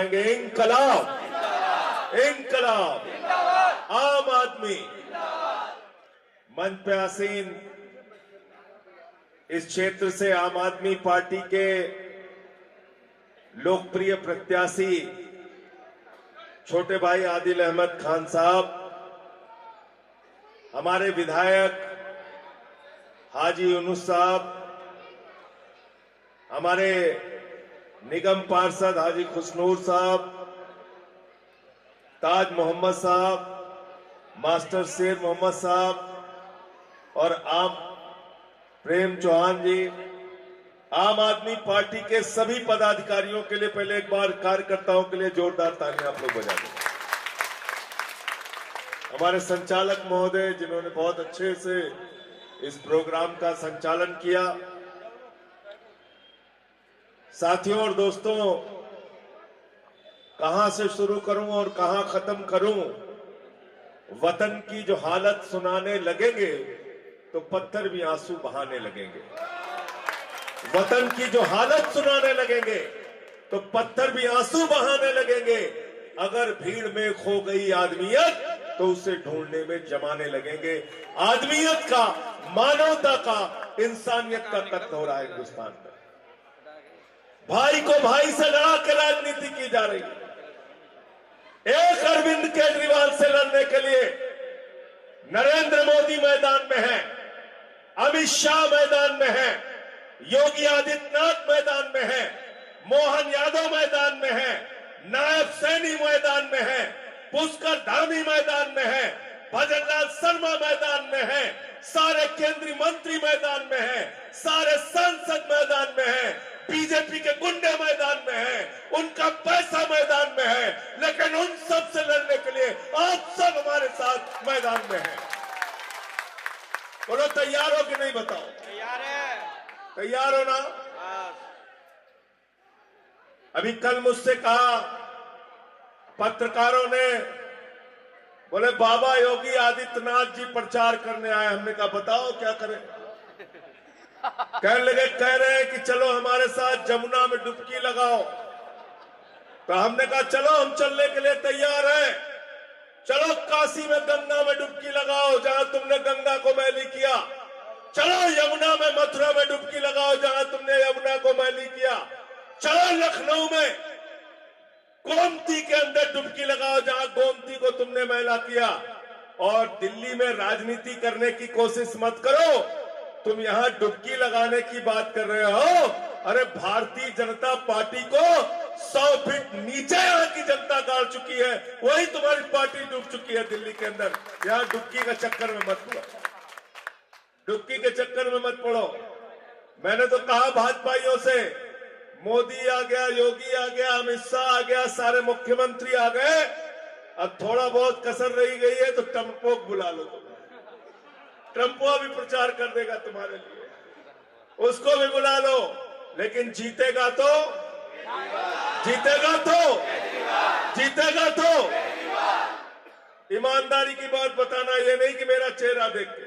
बुलाएंगे इंकलाब, इंकलाब, आम आदमी। मंच पे आसीन इस क्षेत्र से आम आदमी पार्टी के लोकप्रिय प्रत्याशी छोटे भाई आदिल अहमद खान साहब, हमारे विधायक हाजी यूनुस साहब, हमारे निगम पार्षद हाजी खुशनूर साहब, ताज मोहम्मद साहब, मास्टर शेर मोहम्मद साहब और आम प्रेम चौहान जी, आम आदमी पार्टी के सभी पदाधिकारियों के लिए पहले एक बार कार्यकर्ताओं के लिए जोरदार तालियां आप लोग बजा दें। हमारे संचालक महोदय जिन्होंने बहुत अच्छे से इस प्रोग्राम का संचालन किया। साथियों और दोस्तों, कहां से शुरू करूं और कहां खत्म करूं, वतन की जो हालत सुनाने लगेंगे तो पत्थर भी आंसू बहाने लगेंगे। वतन की जो हालत सुनाने लगेंगे तो पत्थर भी आंसू बहाने लगेंगे। अगर भीड़ में खो गई आदमियत तो उसे ढूंढने में जमाने लगेंगे। आदमियत का, मानवता का, इंसानियत का कत्ल हो रहा है हिंदुस्तान में। भाई को भाई से लड़ा के राजनीति की जा रही है। एक अरविंद केजरीवाल से लड़ने के लिए नरेंद्र मोदी मैदान में है, अमित शाह मैदान में है, योगी आदित्यनाथ मैदान में है, मोहन यादव मैदान में है, नायब सैनी मैदान में है, पुष्कर धामी मैदान में है, भजनलाल शर्मा मैदान में है, सारे केंद्रीय मंत्री मैदान में है, सारे सांसद मैदान में है, बीजेपी के गुंडे मैदान में है, उनका पैसा मैदान में है, लेकिन उन सब से लड़ने के लिए आप सब हमारे साथ मैदान में हैं। बोलो तैयार हो कि नहीं? बताओ। तैयार है। तैयार हो ना? अभी कल मुझसे कहा पत्रकारों ने, बोले बाबा योगी आदित्यनाथ जी प्रचार करने आए। हमने कहा बताओ क्या करें। कह रहे हैं कि चलो हमारे साथ जमुना में डुबकी लगाओ। तो हमने कहा चलो हम चलने के लिए तैयार हैं। चलो काशी में गंगा में डुबकी लगाओ जहां तुमने गंगा को मैली किया। चलो यमुना में, मथुरा में डुबकी लगाओ जहां तुमने यमुना को मैली किया। चलो लखनऊ में गोमती के अंदर डुबकी लगाओ जहां गोमती को तुमने मैला किया। और दिल्ली में राजनीति करने की कोशिश मत करो। तुम यहां डुबकी लगाने की बात कर रहे हो। अरे भारतीय जनता पार्टी को 100 फीट नीचे यहां की जनता गाड़ चुकी है। वही तुम्हारी पार्टी डूब चुकी है दिल्ली के अंदर। यहां डुबकी के चक्कर में मत पड़ो, डुबकी के चक्कर में मत पड़ो। मैंने तो कहा भाजपाइयों से, मोदी आ गया, योगी आ गया, अमित शाह आ गया, सारे मुख्यमंत्री आ गए। अब थोड़ा बहुत कसर रही गई है तो टम्पोक बुला लो। तुम ट्रम्पो भी प्रचार कर देगा तुम्हारे लिए, उसको भी बुला लो। लेकिन जीतेगा तो, जीतेगा तो, जीतेगा तो ईमानदारी की बात बताना। ये नहीं कि मेरा चेहरा देख के।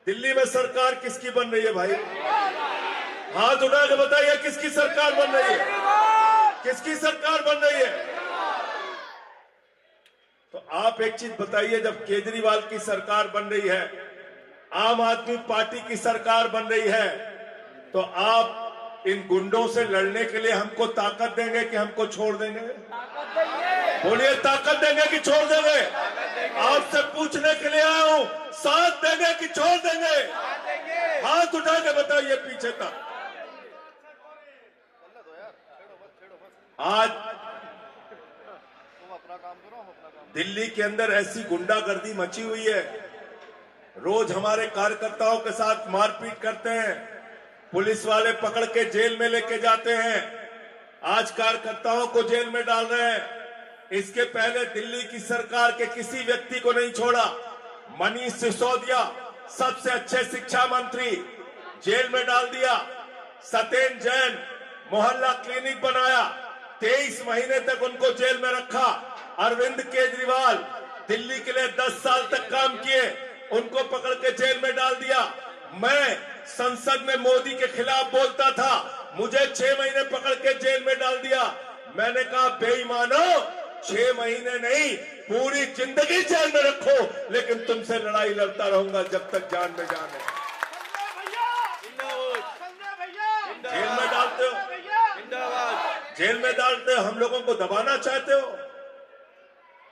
दिल्ली में सरकार किसकी बन रही है भाई? हाथ उठा के बताइए किसकी सरकार बन रही है? किसकी सरकार बन रही है? तो आप एक चीज बताइए, जब केजरीवाल की सरकार बन रही है, आम आदमी पार्टी की सरकार बन रही है, तो आप इन गुंडों से लड़ने के लिए हमको ताकत देंगे कि हमको छोड़ देंगे? बोलिए, ताकत देंगे कि छोड़ देंगे? आपसे पूछने के लिए आया हूं, साथ देंगे कि छोड़ देंगे? हाथ उठा के बताइए पीछे तक। आज दिल्ली के अंदर ऐसी गुंडागर्दी मची हुई है। रोज हमारे कार्यकर्ताओं के साथ मारपीट करते हैं, पुलिस वाले पकड़ के जेल में लेके जाते हैं। आज कार्यकर्ताओं को जेल में डाल रहे हैं। इसके पहले दिल्ली की सरकार के किसी व्यक्ति को नहीं छोड़ा। मनीष सिसोदिया, सबसे अच्छे शिक्षा मंत्री, जेल में डाल दिया। सत्येंद्र जैन, मोहल्ला क्लिनिक बनाया, 23 महीने तक उनको जेल में रखा। अरविंद केजरीवाल दिल्ली के लिए 10 साल तक काम किए, उनको पकड़ के जेल में डाल दिया। मैं संसद में मोदी के खिलाफ बोलता था, मुझे 6 महीने पकड़ के जेल में डाल दिया। मैंने कहा बेईमानो, 6 महीने नहीं पूरी जिंदगी जेल में रखो, लेकिन तुमसे लड़ाई लड़ता रहूंगा जब तक जान में जान है। जेल में डालते हो, जेल में डालते हो, हम लोगों को दबाना चाहते हो,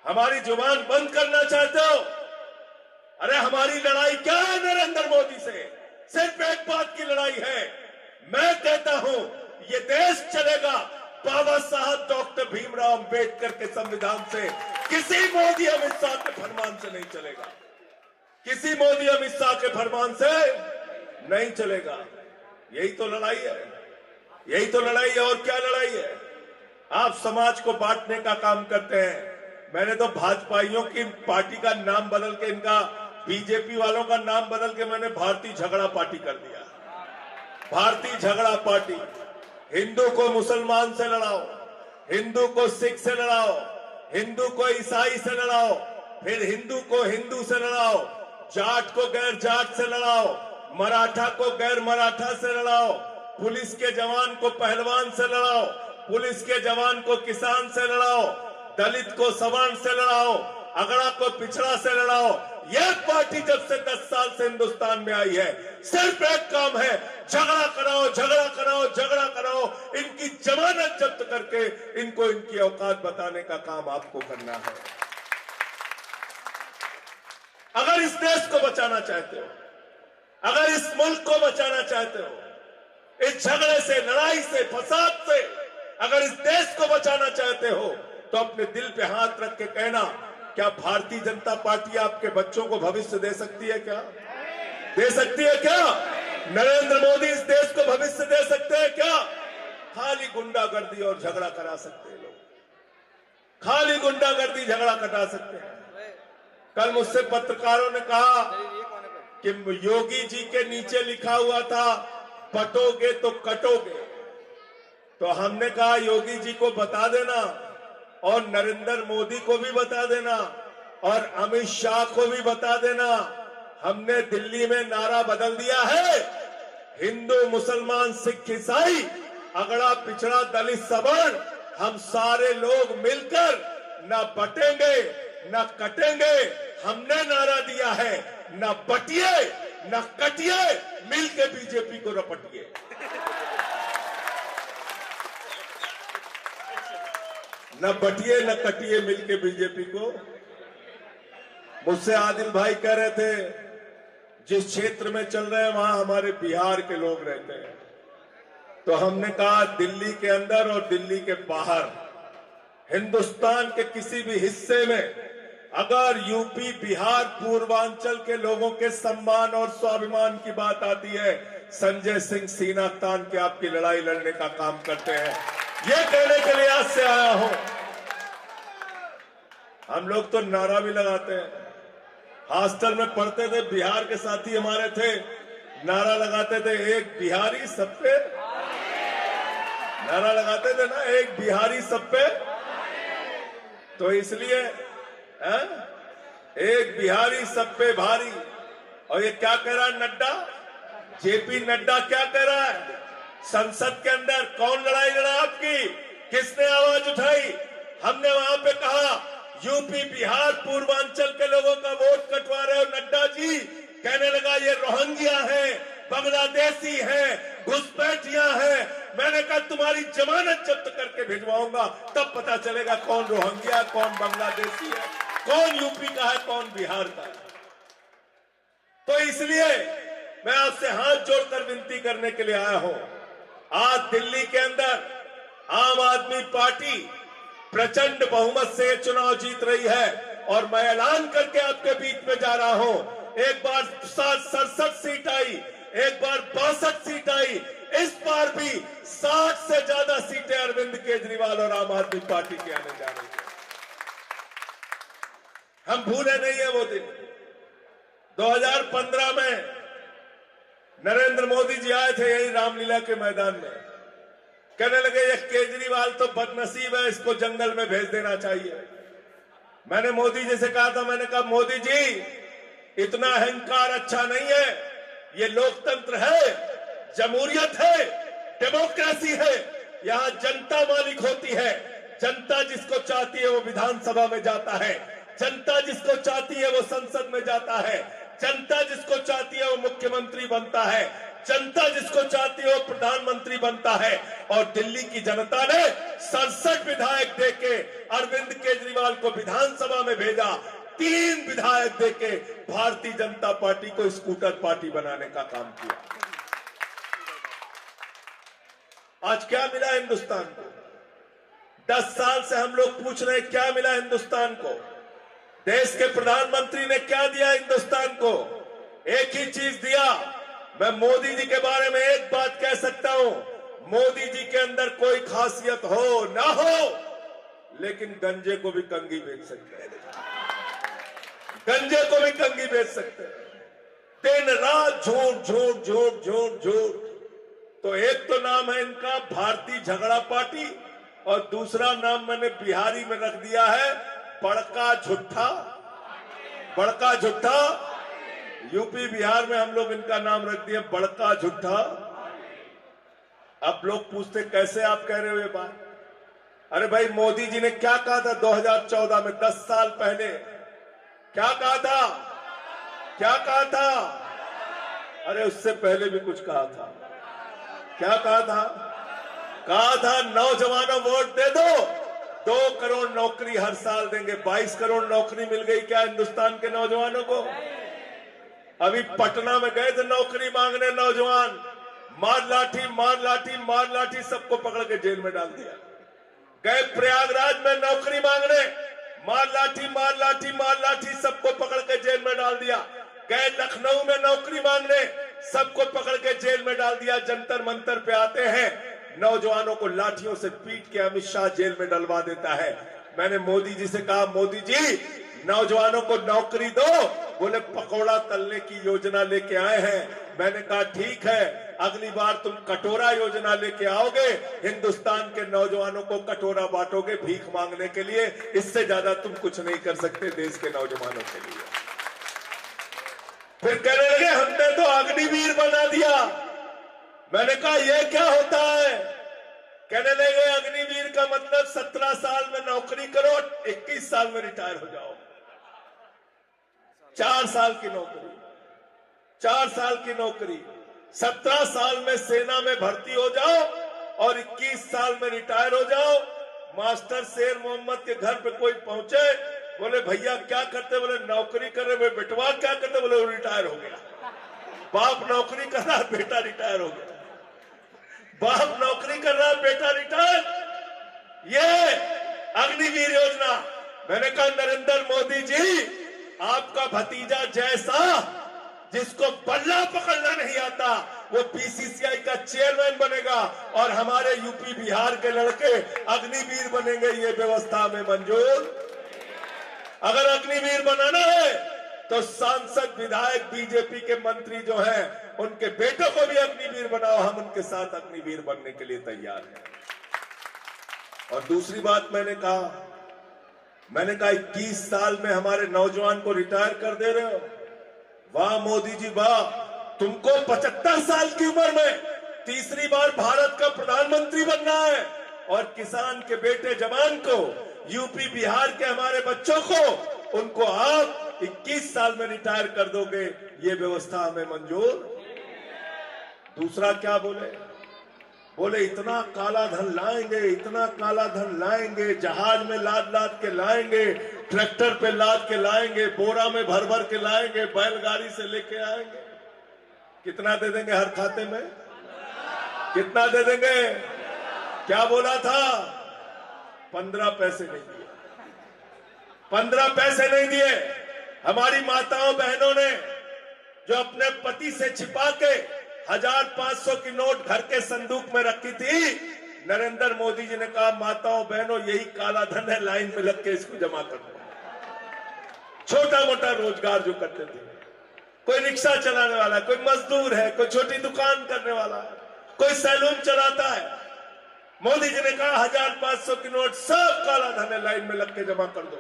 हमारी जुबान बंद करना चाहते हो। अरे हमारी लड़ाई क्या है नरेंद्र मोदी से? सिर्फ एक बात की लड़ाई है। मैं कहता हूं ये देश चलेगा बाबा साहब डॉक्टर भीमराव अंबेडकर के संविधान से, किसी मोदी अमित शाह के फरमान से नहीं चलेगा। किसी मोदी अमित शाह के फरमान से नहीं चलेगा। यही तो लड़ाई है, यही तो लड़ाई है। और क्या लड़ाई है? आप समाज को बांटने का काम करते हैं। मैंने तो भाजपाइयों की पार्टी का नाम बदल के, इनका बीजेपी वालों का नाम बदल के मैंने भारतीय झगड़ा पार्टी कर दिया। भारतीय झगड़ा पार्टी। हिंदू को मुसलमान से लड़ाओ, हिंदू को सिख से लड़ाओ, हिंदू को ईसाई से लड़ाओ, फिर हिंदू को हिंदू से लड़ाओ, जाट को गैर जाट से लड़ाओ, मराठा को गैर मराठा से लड़ाओ, पुलिस के जवान को पहलवान से लड़ाओ, पुलिस के जवान को किसान से लड़ाओ, दलित को सवर्ण से लड़ाओ, अगड़ा को पिछड़ा से लड़ाओ। यह पार्टी जब से 10 साल से हिंदुस्तान में आई है, सिर्फ एक काम है, झगड़ा कराओ, झगड़ा कराओ, झगड़ा कराओ। इनकी जमानत जब्त करके इनको इनकी औकात बताने का काम आपको करना है। अगर इस देश को बचाना चाहते हो, अगर इस मुल्क को बचाना चाहते हो, इस झगड़े से, लड़ाई से, फसाद से अगर इस देश को बचाना चाहते हो, तो अपने दिल पे हाथ रख के कहना, क्या भारतीय जनता पार्टी आपके बच्चों को भविष्य दे सकती है? क्या दे सकती है? क्या नरेंद्र मोदी इस देश को भविष्य दे सकते हैं? क्या खाली गुंडागर्दी और झगड़ा करा सकते हैं लोग, खाली गुंडागर्दी झगड़ा कटा सकते हैं। कल मुझसे पत्रकारों ने कहा कि योगी जी के नीचे लिखा हुआ था पटोगे तो कटोगे। तो हमने कहा योगी जी को बता देना और नरेंद्र मोदी को भी बता देना और अमित शाह को भी बता देना, हमने दिल्ली में नारा बदल दिया है, हिंदू मुसलमान सिख ईसाई अगड़ा पिछड़ा दलित सवर्ण, हम सारे लोग मिलकर न बटेंगे न कटेंगे। हमने नारा दिया है, न बटिए न कटिए, मिलके बीजेपी को रपटिए। न बटिए न कटिए, मिलके बीजेपी को। मुझसे आदिल भाई कह रहे थे जिस क्षेत्र में चल रहे हैं वहां हमारे बिहार के लोग रहते हैं, तो हमने कहा दिल्ली के अंदर और दिल्ली के बाहर, हिंदुस्तान के किसी भी हिस्से में अगर यूपी बिहार पूर्वांचल के लोगों के सम्मान और स्वाभिमान की बात आती है, संजय सिंह सीना तान के आपकी लड़ाई लड़ने का काम करते हैं। ये कहने के लिए आज से आया हूं। हम लोग तो नारा भी लगाते हैं, हॉस्टल में पढ़ते थे, बिहार के साथी हमारे थे, नारा लगाते थे एक बिहारी सब पे, नारा लगाते थे ना, एक बिहारी सब पे। तो इसलिए एक बिहारी सब पे भारी। और ये क्या कह रहा है नड्डा, जेपी नड्डा क्या कह रहा है? संसद के अंदर कौन लड़ाई लड़ा आपकी? किसने आवाज उठाई? हमने वहां पे कहा यूपी बिहार पूर्वांचल के लोगों का वोट कटवा रहे हो नड्डा जी। कहने लगा ये रोहिंग्या हैं, बांग्लादेशी हैं, घुसपैठियां हैं। मैंने कहा तुम्हारी जमानत जब्त करके भिजवाऊंगा, तब पता चलेगा कौन रोहिंग्या, कौन बांग्लादेशी है, कौन यूपी का है, कौन बिहार का है। तो इसलिए मैं आपसे हाथ जोड़कर विनती करने के लिए आया हूं। आज दिल्ली के अंदर आम आदमी पार्टी प्रचंड बहुमत से चुनाव जीत रही है और मैं ऐलान करके आपके बीच में जा रहा हूं, एक बार 67 सीट आई, एक बार 62 सीट आई, इस बार भी 60 से ज्यादा सीटें अरविंद केजरीवाल और आम आदमी पार्टी की आने जा रही है। हम भूले नहीं है वो दिन। 2015 में नरेंद्र मोदी जी आए थे यही रामलीला के मैदान में, कहने लगे ये केजरीवाल तो बदनसीब है, इसको जंगल में भेज देना चाहिए। मैंने मोदी जी से कहा था, मैंने कहा मोदी जी इतना अहंकार अच्छा नहीं है, ये लोकतंत्र है, जमहूरियत है, डेमोक्रेसी है, यहाँ जनता मालिक होती है। जनता जिसको चाहती है वो विधानसभा में जाता है, जनता जिसको चाहती है वो संसद में जाता है, जनता जिसको चाहती है वो मुख्यमंत्री बनता है, जनता जिसको चाहती है वो प्रधानमंत्री बनता है। और दिल्ली की जनता ने 67 विधायक देके अरविंद केजरीवाल को विधानसभा में भेजा, 3 विधायक देके भारतीय जनता पार्टी को स्कूटर पार्टी बनाने का काम किया। आज क्या मिला हिंदुस्तान को? 10 साल से हम लोग पूछ रहे हैं क्या मिला हिंदुस्तान को? देश के प्रधानमंत्री ने क्या दिया हिंदुस्तान को? एक ही चीज दिया। मैं मोदी जी के बारे में एक बात कह सकता हूं, मोदी जी के अंदर कोई खासियत हो ना हो, लेकिन गंजे को भी कंगी बेच सकते हैं, गंजे को भी कंगी बेच सकते हैं। दिन रात झूठ झूठ झूठ झूठ झूठ। तो एक तो नाम है इनका भारतीय झगड़ा पार्टी, और दूसरा नाम मैंने बिहारी में रख दिया है बड़का झुट्ठा। बड़का झुट्ठा, यूपी बिहार में हम लोग इनका नाम रख दिया बड़का झुट्ठा। अब लोग पूछते कैसे आप कह रहे हो ये बात? अरे भाई, मोदी जी ने क्या कहा था 2014 में, 10 साल पहले क्या कहा था? क्या कहा था? अरे उससे पहले भी कुछ कहा था। क्या कहा था? कहा था नौजवानों वोट दे दो, 2 करोड़ नौकरी हर साल देंगे। 22 करोड़ नौकरी मिल गई क्या हिंदुस्तान के नौजवानों को? अभी पटना में गए थे नौकरी मांगने नौजवान, मार लाठी मार लाठी मार लाठी सबको पकड़ के जेल में डाल दिया। गए प्रयागराज में नौकरी मांगने, मार लाठी मार लाठी मार लाठी सबको पकड़ के जेल में डाल दिया। गए लखनऊ में नौकरी मांगने, सबको पकड़ के जेल में डाल दिया। जंतर मंतर पे आते हैं, नौजवानों को लाठियों से पीट के अमित शाह जेल में डलवा देता है। मैंने मोदी जी से कहा, मोदी जी नौजवानों को नौकरी दो। बोले पकौड़ा तलने की योजना लेके आए हैं। मैंने कहा ठीक है, अगली बार तुम कटोरा योजना लेके आओगे, हिंदुस्तान के नौजवानों को कटोरा बांटोगे भीख मांगने के लिए। इससे ज्यादा तुम कुछ नहीं कर सकते देश के नौजवानों के लिए। फिर कहने लगे हमने तो अग्निवीर बना दिया। मैंने कहा ये क्या होता है? कहने लगे अग्निवीर का मतलब 17 साल में नौकरी करो, 21 साल में रिटायर हो जाओ। 4 साल की नौकरी, 4 साल की नौकरी, 17 साल में सेना में भर्ती हो जाओ और 21 साल में रिटायर हो जाओ। मास्टर शेर मोहम्मद के घर पे कोई पहुंचे, बोले भैया क्या करते? बोले नौकरी कर रहे। बेटवा क्या करते? बोले वो रिटायर हो गया। बाप नौकरी कर रहा, बेटा रिटायर हो गया। बाप नौकरी कर रहा, बेटा रिटायर। ये अग्निवीर योजना। मैंने कहा नरेंद्र मोदी जी, आपका भतीजा जैसा जिसको बल्ला पकड़ना नहीं आता, वो बीसीसीआई का चेयरमैन बनेगा और हमारे यूपी बिहार के लड़के अग्निवीर बनेंगे। ये व्यवस्था में मंजूर। अगर अग्निवीर बनाना है तो सांसद विधायक बीजेपी के मंत्री जो हैं उनके बेटों को भी अग्निवीर बनाओ। हम उनके साथ अग्निवीर बनने के लिए तैयार हैं। और दूसरी बात मैंने कहा 21 साल में हमारे नौजवान को रिटायर कर दे रहे हो। वाह मोदी जी वाह, तुमको 75 साल की उम्र में तीसरी बार भारत का प्रधानमंत्री बनना है, और किसान के बेटे जवान को, यूपी बिहार के हमारे बच्चों को, उनको आप 21 साल में रिटायर कर दोगे। ये व्यवस्था हमें मंजूर। दूसरा क्या बोले? बोले इतना काला धन लाएंगे, इतना काला धन लाएंगे, जहाज में लाद लाद के लाएंगे, ट्रैक्टर पे लाद के लाएंगे, बोरा में भर भर के लाएंगे, बैलगाड़ी से लेके आएंगे। कितना दे देंगे हर खाते में? कितना दे देंगे? क्या बोला था? 15 पैसे नहीं दिए। 15 पैसे नहीं दिए। हमारी माताओं बहनों ने जो अपने पति से छिपा के 1500 की नोट घर के संदूक में रखी थी, नरेंद्र मोदी जी ने कहा माताओं बहनों यही काला धन है, लाइन में लग के इसको जमा कर दो। छोटा मोटा रोजगार जो करते थे, कोई रिक्शा चलाने वाला, कोई मजदूर है, कोई छोटी दुकान करने वाला है, कोई सैलून चलाता है, मोदी जी ने कहा 1500 की नोट सब काला धन है, लाइन में लग के जमा कर दो।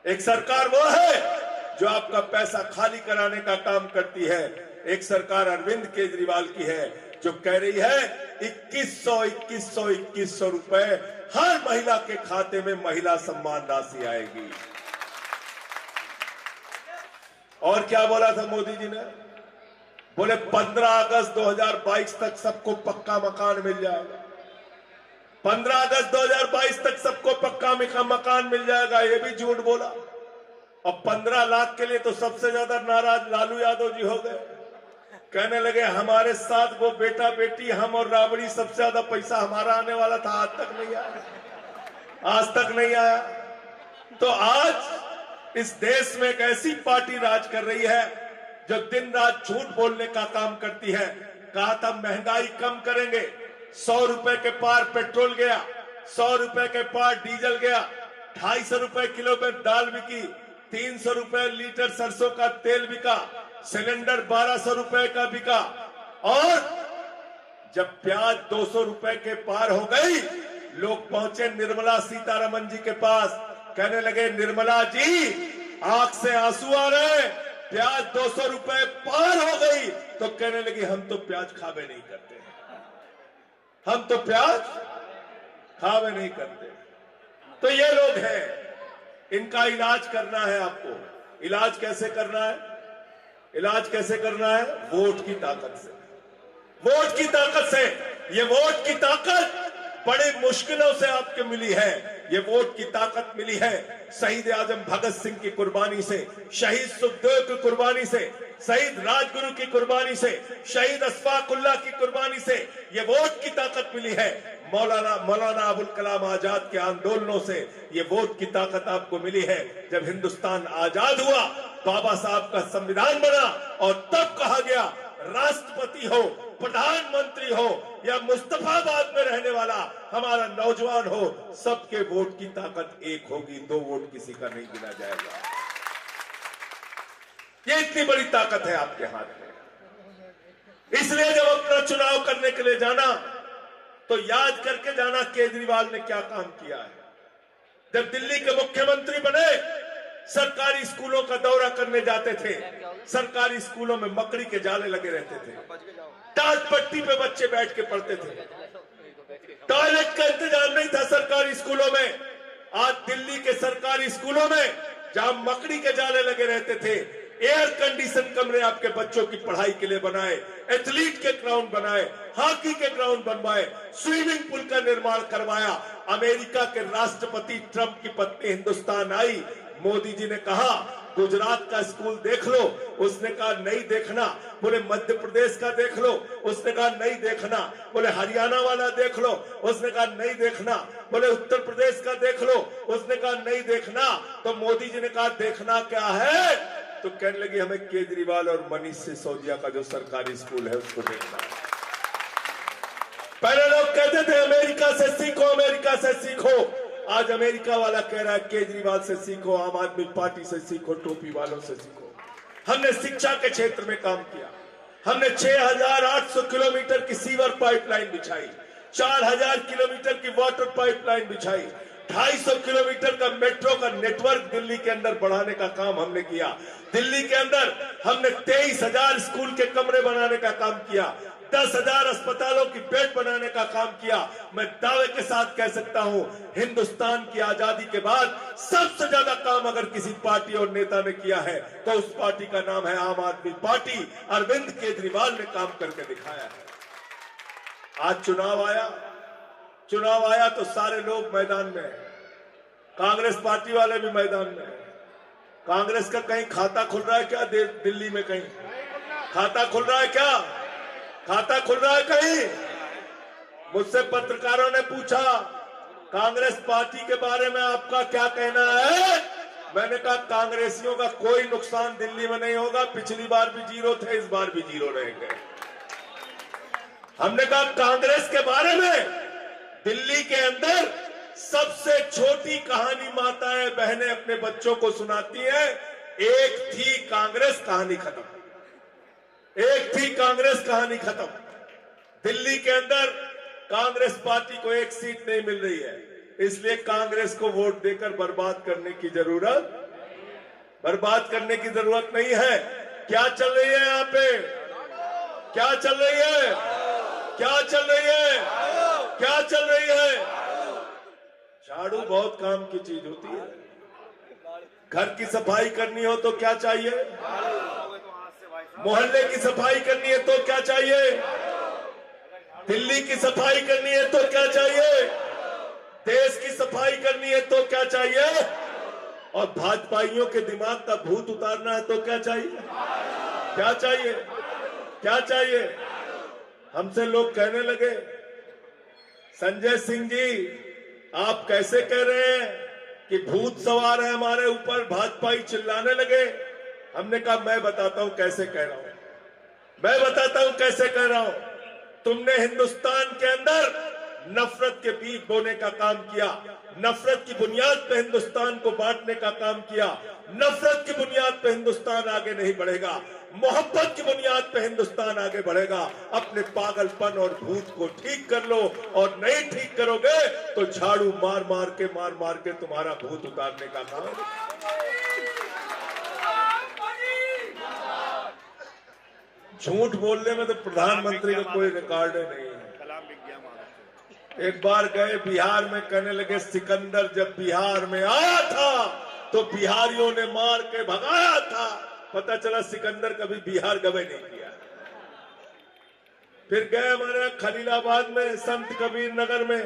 एक सरकार वो है जो आपका पैसा खाली कराने का काम करती है। एक सरकार अरविंद केजरीवाल की है जो कह रही है 2100 रुपए हर महिला के खाते में महिला सम्मान राशि आएगी। और क्या बोला था मोदी जी ने? बोले 15 अगस्त 2022 तक सबको पक्का मकान मिल जाएगा। 15 अगस्त 2022 तक सबको पक्का मकान मिल जाएगा, ये भी झूठ बोला। और 15 लाख के लिए तो सबसे ज्यादा नाराज लालू यादव जी हो गए। कहने लगे हमारे साथ वो बेटा बेटी हम और राबड़ी सबसे ज्यादा पैसा हमारा आने वाला था, आज तक नहीं आया, आज तक नहीं आया। तो आज इस देश में एक ऐसी पार्टी राज कर रही है जो दिन रात झूठ बोलने का काम करती है। कहा था महंगाई कम करेंगे, 100 रुपए के पार पेट्रोल गया, 100 रुपए के पार डीजल गया, 250 रुपए किलो में दाल बिकी, 300 रुपए लीटर सरसों का तेल बिका, सिलेंडर 1200 रुपए का बिका। और जब प्याज 200 रुपए के पार हो गई, लोग पहुंचे निर्मला सीतारमन जी के पास, कहने लगे निर्मला जी आंख से आंसू आ रहे, प्याज 200 रुपए पार हो गई। तो कहने लगी हम तो प्याज खावे नहीं करते, हम तो प्याज खावे नहीं करते। तो ये लोग हैं, इनका इलाज करना है आपको। इलाज कैसे करना है? इलाज कैसे करना है? वोट की ताकत से, वोट की ताकत से। ये वोट की ताकत बड़ी मुश्किलों से आपको मिली है। ये वोट की ताकत मिली है शहीद आजम भगत सिंह की कुर्बानी से, शहीद सुखदेव की कुर्बानी से, शहीद राजगुरु की कुर्बानी से, शहीद अशफाकुल्लाह की कुर्बानी से। ये वोट की ताकत मिली है मौलाना अबुल कलाम आजाद के आंदोलनों से। ये वोट की ताकत आपको मिली है जब हिंदुस्तान आजाद हुआ, बाबा साहब का संविधान बना और तब कहा गया राष्ट्रपति हो, प्रधानमंत्री हो या मुस्तफाबाद में रहने वाला हमारा नौजवान हो, सबके वोट की ताकत एक होगी, 2 वोट किसी का नहीं गिना जाएगा। ये इतनी बड़ी ताकत है आपके हाथ में। इसलिए जब अपना चुनाव करने के लिए जाना तो याद करके जाना केजरीवाल ने क्या काम किया है। जब दिल्ली के मुख्यमंत्री बने, सरकारी स्कूलों का दौरा करने जाते थे, सरकारी स्कूलों में मकड़ी के जाले लगे रहते थे, टाट पट्टी पे बच्चे बैठ के पढ़ते थे, टॉयलेट का इंतजाम नहीं था सरकारी स्कूलों में। आज दिल्ली के सरकारी स्कूलों में जहां मकड़ी के जाले लगे रहते थे, एयर कंडीशन कमरे आपके बच्चों की पढ़ाई के लिए बनाए, एथलीट के ग्राउंड बनाए, हॉकी के ग्राउंड बनवाए, स्विमिंग पूल का निर्माण करवाया। अमेरिका के राष्ट्रपति ट्रंप की पत्नी हिंदुस्तान आई, मोदी जी ने कहा गुजरात का स्कूल देख लो, उसने कहा नहीं देखना। बोले मध्य प्रदेश का देख लो, उसने कहा नहीं देखना। बोले हरियाणा वाला देख लो, उसने कहा नहीं देखना। बोले उत्तर प्रदेश का देख लो, उसने कहा नहीं देखना। तो मोदी जी ने कहा देखना क्या है? तो कहने लगी हमें केजरीवाल और मनीष सिसोदिया का जो सरकारी स्कूल है उसको देखना है। पहले लोग कहते थे अमेरिका से सीखो, अमेरिका से सीखो। आज अमेरिका वाला कह रहा है केजरीवाल से सीखो, आम आदमी पार्टी से सीखो, टोपी वालों से सीखो। हमने शिक्षा के क्षेत्र में काम किया, हमने 6800 किलोमीटर की सीवर पाइपलाइन बिछाई, 4000 किलोमीटर की वाटर पाइपलाइन बिछाई, 250 किलोमीटर का मेट्रो का नेटवर्क दिल्ली के अंदर बढ़ाने का काम हमने किया। दिल्ली के अंदर हमने 23,000 स्कूल के कमरे बनाने का काम किया, 10,000 अस्पतालों की बेड बनाने का काम किया। मैं दावे के साथ कह सकता हूं, हिंदुस्तान की आजादी के बाद सबसे ज्यादा काम अगर किसी पार्टी और नेता ने किया है तो उस पार्टी का नाम है आम आदमी पार्टी। अरविंद केजरीवाल ने काम करके दिखाया है। आज चुनाव आया तो सारे लोग मैदान में हैं, कांग्रेस पार्टी वाले भी मैदान में हैं। कांग्रेस का कहीं खाता खुल रहा है क्या? दिल्ली में कहीं खाता खुल रहा है क्या? खाता खुल रहा है कहीं? मुझसे पत्रकारों ने पूछा कांग्रेस पार्टी के बारे में आपका क्या कहना है? मैंने कहा कांग्रेसियों का कोई नुकसान दिल्ली में नहीं होगा, पिछली बार भी 0 थे, इस बार भी 0 रहेंगे। हमने कहा कांग्रेस के बारे में दिल्ली के अंदर सबसे छोटी कहानी माताएं बहनें अपने बच्चों को सुनाती हैं, एक थी कांग्रेस, कहानी खत्म। एक थी कांग्रेस, कहानी खत्म। दिल्ली के अंदर कांग्रेस पार्टी को एक सीट नहीं मिल रही है, इसलिए कांग्रेस को वोट देकर बर्बाद करने की जरूरत नहीं है। क्या चल रही है यहाँ पे? क्या चल रही है? क्या चल रही है? क्या चल रही है? झाड़ू बहुत काम की चीज होती है। घर की सफाई करनी हो तो क्या चाहिए? मोहल्ले की सफाई करनी है तो क्या चाहिए? दिल्ली की सफाई करनी है तो क्या चाहिए? देश की सफाई करनी है तो क्या चाहिए? और भाजपाइयों के दिमाग का भूत उतारना है तो क्या चाहिए? क्या चाहिए? क्या चाहिए? हमसे लोग कहने लगे, संजय सिंह जी आप कैसे कह रहे हैं कि भूत सवार है हमारे ऊपर, भाजपाई चिल्लाने लगे। हमने कहा मैं बताता हूं कैसे कह रहा हूं, मैं बताता हूं कैसे कह रहा हूं। तुमने हिंदुस्तान के अंदर नफरत के बीज बोने का काम किया, नफरत की बुनियाद पे हिंदुस्तान को बांटने का काम किया। नफरत की बुनियाद पे हिंदुस्तान आगे नहीं बढ़ेगा, मोहब्बत की बुनियाद पे हिंदुस्तान आगे बढ़ेगा। अपने पागलपन और भूत को ठीक कर लो, और नहीं ठीक करोगे तो झाड़ू मार मार के तुम्हारा भूत उतारने का काम। झूठ बोलने में तो प्रधानमंत्री का कोई रिकॉर्ड नहीं है। एक बार गए बिहार में, कहने लगे सिकंदर जब बिहार में आया था तो बिहारियों ने मार के भगाया था। पता चला सिकंदर कभी बिहार गए नहीं किया। फिर गए हमारे खलीलाबाद में, संत कबीर नगर में,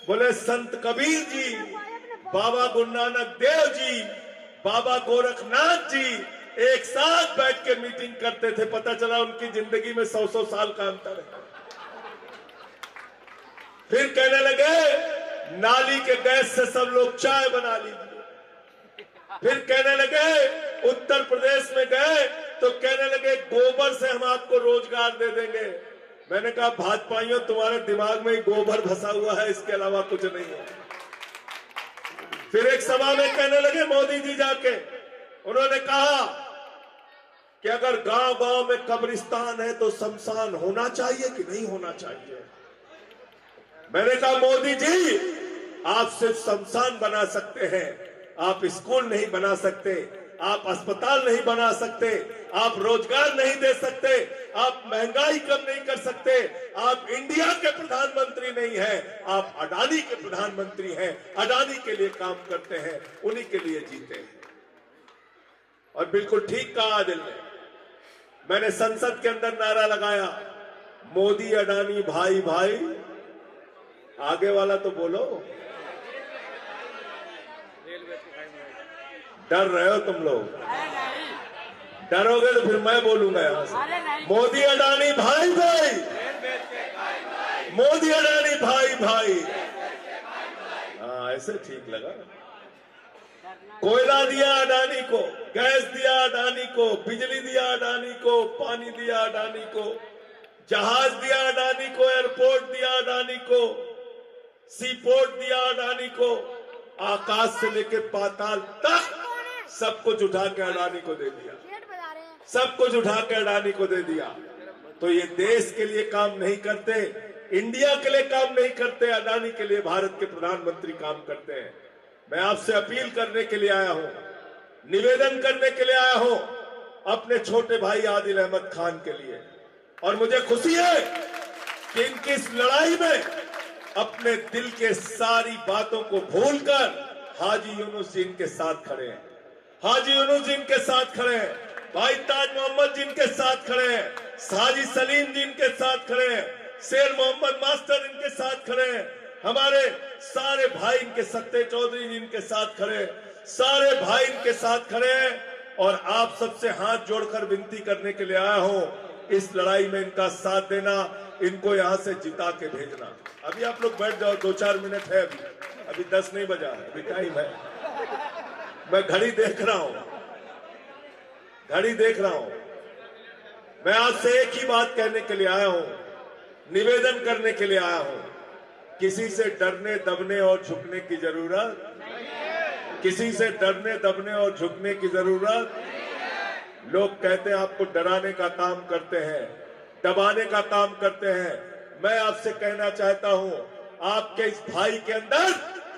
बोले संत कबीर जी, बाबा गुरु नानक देव जी, बाबा गोरखनाथ जी एक साथ बैठ के मीटिंग करते थे। पता चला उनकी जिंदगी में 100 साल का अंतर है। फिर कहने लगे नाली के गैस से सब लोग चाय बना लीजिए। फिर कहने लगे उत्तर प्रदेश में गए तो कहने लगे गोबर से हम आपको रोजगार दे देंगे। मैंने कहा भाजपाइयों तुम्हारे दिमाग में ही गोबर फंसा हुआ है, इसके अलावा कुछ नहीं है। फिर एक सभा में कहने लगे मोदी जी जाके, उन्होंने कहा कि अगर गांव गांव में कब्रिस्तान है तो शमशान होना चाहिए कि नहीं होना चाहिए। मैंने कहा मोदी जी आप सिर्फ शमशान बना सकते हैं, आप स्कूल नहीं बना सकते, आप अस्पताल नहीं बना सकते, आप रोजगार नहीं दे सकते, आप महंगाई कम नहीं कर सकते, आप इंडिया के प्रधानमंत्री नहीं हैं, आप अडानी के प्रधानमंत्री हैं, अडानी के लिए काम करते हैं, उन्हीं के लिए जीते हैं। और बिल्कुल ठीक कहा आदिल ने। मैंने संसद के अंदर नारा लगाया, मोदी अडानी भाई भाई। आगे वाला तो बोलो, डर रहे हो तुम लोग? डरोगे तो फिर मैं बोलूंगा यहां से, मोदी अडानी भाई भाई, मोदी अडानी भाई भाई। हाँ ऐसे ठीक लगा। कोयला दिया अडानी को, गैस दिया अडानी को, बिजली दिया अडानी को, पानी दिया अडानी को, जहाज दिया अडानी को, एयरपोर्ट दिया अडानी को, सी पोर्ट दिया अडानी को, आकाश से लेकर पाताल तक सब कुछ उठा के अडानी को दे दिया, सब कुछ उठा के अडानी को दे दिया। तो ये देश के लिए काम नहीं करते, इंडिया के लिए काम नहीं करते, अडानी के लिए भारत के प्रधानमंत्री काम करते हैं। मैं आपसे अपील करने के लिए आया हूं, निवेदन करने के लिए आया हूं अपने छोटे भाई आदिल अहमद खान के लिए। और मुझे खुशी है कि इनकी इस लड़ाई में अपने दिल के सारी बातों को भूलकर हाजी यूनुस जी इनके साथ खड़े हैं, हाजी यूनुस जी इनके साथ खड़े हैं, भाई ताज मोहम्मद जी इनके साथ खड़े हैं, हाजी सलीम जी इनके साथ खड़े हैं, शेर मोहम्मद मास्टर इनके साथ खड़े हैं, हमारे सारे भाई इनके सत्ते चौधरी जी इनके साथ खड़े हैं, सारे भाई इनके साथ खड़े हैं। और आप सबसे हाथ जोड़कर विनती करने के लिए आया हूं, इस लड़ाई में इनका साथ देना, इनको यहां से जिता के भेजना। अभी आप लोग बैठ जाओ, 2-4 मिनट है, अभी 10 नहीं बजा, अभी टाइम है। मैं घड़ी देख रहा हूं, घड़ी देख रहा हूं। मैं आपसे एक ही बात कहने के लिए आया हूं, निवेदन करने के लिए आया हूं, किसी से डरने दबने और झुकने की जरूरत, किसी से डरने दबने और झुकने की जरूरत। लोग कहते हैं आपको डराने का काम करते हैं, दबाने का काम करते हैं। मैं आपसे कहना चाहता हूं, आपके इस भाई के अंदर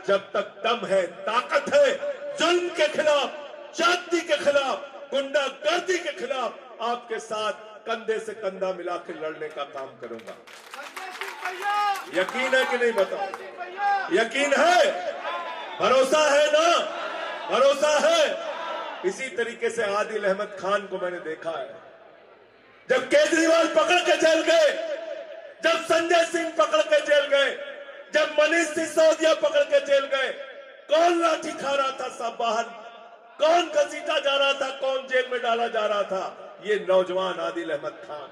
जब तक दम है, ताकत है, जुल्म के खिलाफ, जाति के खिलाफ, गुंडागर्दी के खिलाफ आपके साथ कंधे से कंधा मिलाकर लड़ने का काम करूंगा। यकीन है कि नहीं बताओ? यकीन है? भरोसा है ना? भरोसा है? इसी तरीके से आदिल अहमद खान को मैंने देखा है। जब केजरीवाल पकड़ के जेल गए, जब संजय सिंह पकड़ के जेल गए, जब मनीष सिसोदिया पकड़ के जेल गए, कौन लाठी खा रहा था साहब बाहर? कौन घसीटा जा रहा था? कौन जेल में डाला जा रहा था? ये नौजवान आदिल अहमद खान।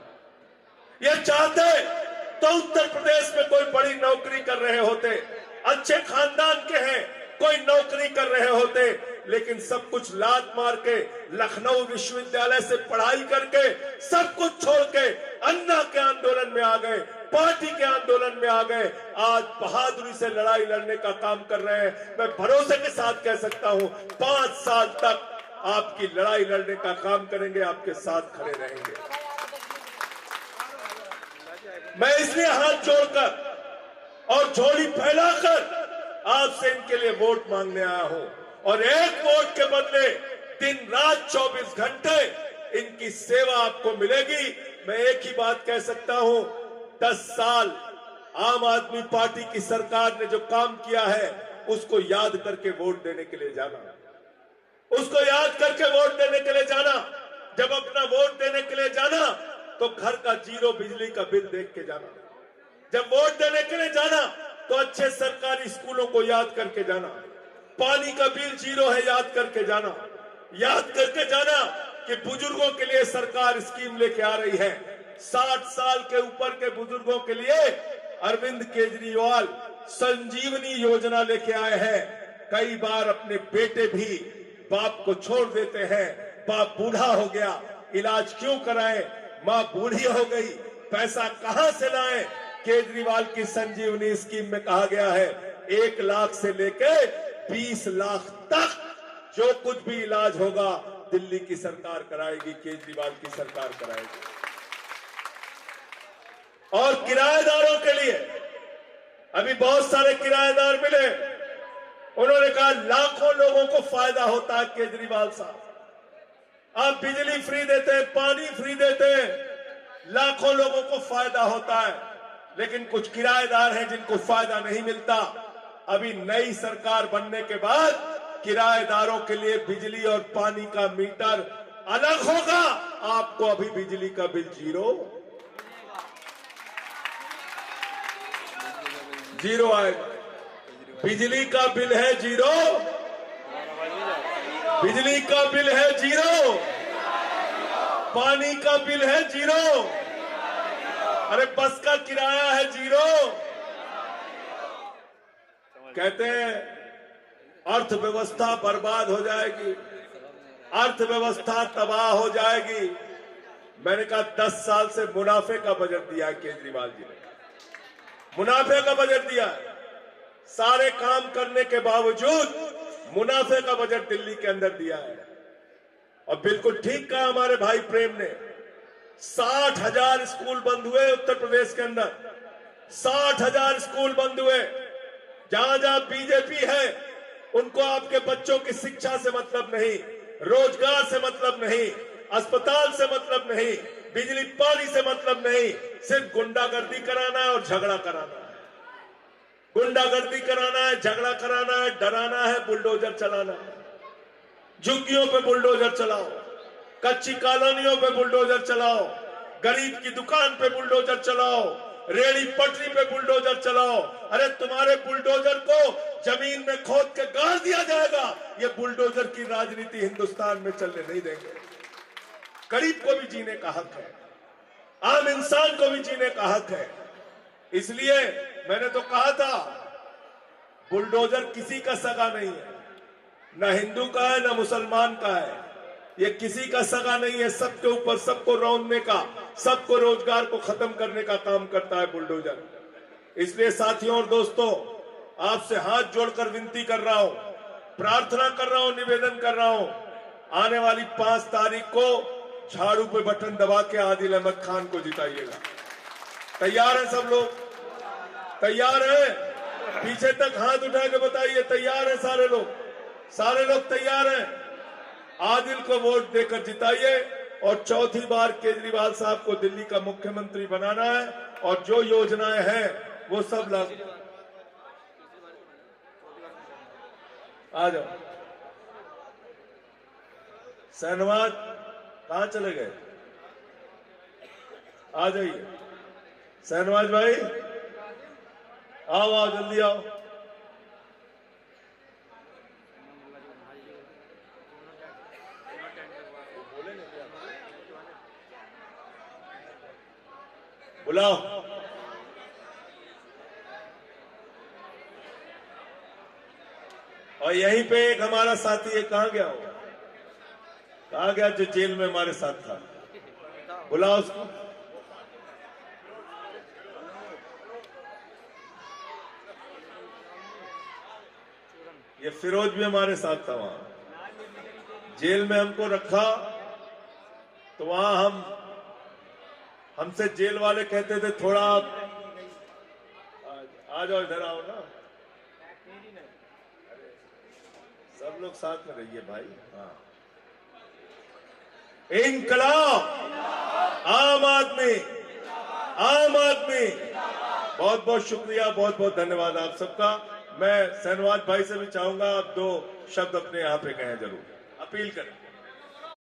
ये चाहते तो उत्तर प्रदेश में कोई बड़ी नौकरी कर रहे होते, अच्छे खानदान के हैं, कोई नौकरी कर रहे होते, लेकिन सब कुछ लात मार के लखनऊ विश्वविद्यालय से पढ़ाई करके सब कुछ छोड़ के अन्ना के आंदोलन में आ गए, पार्टी के आंदोलन में आ गए। आज बहादुरी से लड़ाई लड़ने का काम कर रहे हैं। मैं भरोसे के साथ कह सकता हूं 5 साल तक आपकी लड़ाई लड़ने का काम करेंगे, आपके साथ खड़े रहेंगे। मैं इसलिए हाथ जोड़कर और झोली फैलाकर आपसे इनके लिए वोट मांगने आया हूं, और एक वोट के बदले दिन रात 24 घंटे इनकी सेवा आपको मिलेगी। मैं एक ही बात कह सकता हूं, 10 साल आम आदमी पार्टी की सरकार ने जो काम किया है उसको याद करके वोट देने के लिए जाना, उसको याद करके वोट देने के लिए जाना। जब अपना वोट देने के लिए जाना तो घर का 0 बिजली का बिल देख के जाना। जब वोट देने के लिए जाना तो अच्छे सरकारी स्कूलों को याद करके जाना। पानी का बिल 0 है, याद करके जाना। याद करके जाना कि बुजुर्गों के लिए सरकार स्कीम लेके आ रही है। 60 साल के ऊपर के बुजुर्गों के लिए अरविंद केजरीवाल संजीवनी योजना लेके आए हैं। कई बार अपने बेटे भी बाप को छोड़ देते हैं, बाप बूढ़ा हो गया, इलाज क्यों कराएं, मां बूढ़ी हो गई, पैसा कहां से लाएं? केजरीवाल की संजीवनी स्कीम में कहा गया है 1 लाख से लेके 20 लाख तक जो कुछ भी इलाज होगा दिल्ली की सरकार कराएगी, केजरीवाल की सरकार कराएगी। और किराएदारों के लिए अभी बहुत सारे किराएदार मिले, उन्होंने कहा लाखों लोगों को फायदा होता है केजरीवाल साहब। आप बिजली फ्री देते हैं, पानी फ्री देते हैं, लाखों लोगों को फायदा होता है, लेकिन कुछ किराएदार हैं जिनको फायदा नहीं मिलता। अभी नई सरकार बनने के बाद किराएदारों के लिए बिजली और पानी का मीटर अलग होगा। आपको अभी बिजली का बिल 0 आएगा। बिजली का बिल है 0, बिजली का बिल है 0, पानी का बिल है 0, अरे बस का किराया है 0। कहते हैं अर्थव्यवस्था बर्बाद हो जाएगी, अर्थव्यवस्था तबाह हो जाएगी। मैंने कहा 10 साल से मुनाफे का बजट दिया है केजरीवाल जी ने, मुनाफे का बजट दिया है। सारे काम करने के बावजूद मुनाफे का बजट दिल्ली के अंदर दिया है। और बिल्कुल ठीक कहा हमारे भाई प्रेम ने, 60,000 स्कूल बंद हुए उत्तर प्रदेश के अंदर, 60,000 स्कूल बंद हुए। जहां जहां बीजेपी है उनको आपके बच्चों की शिक्षा से मतलब नहीं, रोजगार से मतलब नहीं, अस्पताल से मतलब नहीं, बिजली पानी से मतलब नहीं, सिर्फ गुंडागर्दी कराना है और झगड़ा कराना है। गुंडागर्दी कराना है, झगड़ा कराना है, डराना है, बुलडोजर चलाना है। झुग्गियों पे बुलडोजर चलाओ, कच्ची कॉलोनियों पे बुलडोजर चलाओ, गरीब की दुकान पे बुलडोजर चलाओ, रेड़ी पटरी पे बुलडोजर चलाओ। अरे तुम्हारे बुलडोजर को जमीन में खोद के गाड़ दिया जाएगा। ये बुलडोजर की राजनीति हिंदुस्तान में चलने नहीं देंगे। गरीब को भी जीने का हक है, आम इंसान को भी जीने का हक है। इसलिए मैंने तो कहा था बुलडोजर किसी का सगा नहीं है, न हिंदू का है न मुसलमान का है, ये किसी का सगा नहीं है। सबके ऊपर सबको रौंदने का, सबको रोजगार को खत्म करने का काम करता है बुलडोजर। इसलिए साथियों और दोस्तों, आपसे हाथ जोड़कर विनती कर रहा हूं, प्रार्थना कर रहा हूं, निवेदन कर रहा हूं, आने वाली 5 तारीख को झाड़ू पे बटन दबा के आदिल अहमद खान को जिताइएगा। तैयार है सब लोग? तैयार है? पीछे तक हाथ उठा के बताइए तैयार है सारे लोग? सारे लोग तैयार हैं? आदिल को वोट देकर जिताइए और चौथी बार केजरीवाल साहब को दिल्ली का मुख्यमंत्री बनाना है। और जो योजनाएं हैं वो सब लागू। आ जाओ। शहनवाज कहां चले गए? आ जाइए शहनवाज भाई, आओ आओ जल्दी आओ। बुलाओ। और यहीं पे एक हमारा साथी है, कहां गया हो? कहां गया जो जेल में हमारे साथ था? बुलाओ उसको। ये फिरोज भी हमारे साथ था वहां जेल में, हमको रखा तो वहां हमसे जेल वाले कहते थे थोड़ा आ जाओ, इधर आओ ना, सब लोग साथ में रहिए भाई। हाँ, इनकलाब, आम आदमी, आम आदमी। बहुत बहुत शुक्रिया, बहुत बहुत धन्यवाद आप सबका। मैं शहनवाज भाई से भी चाहूंगा आप 2 शब्द अपने यहाँ पे कहें, जरूर अपील करें।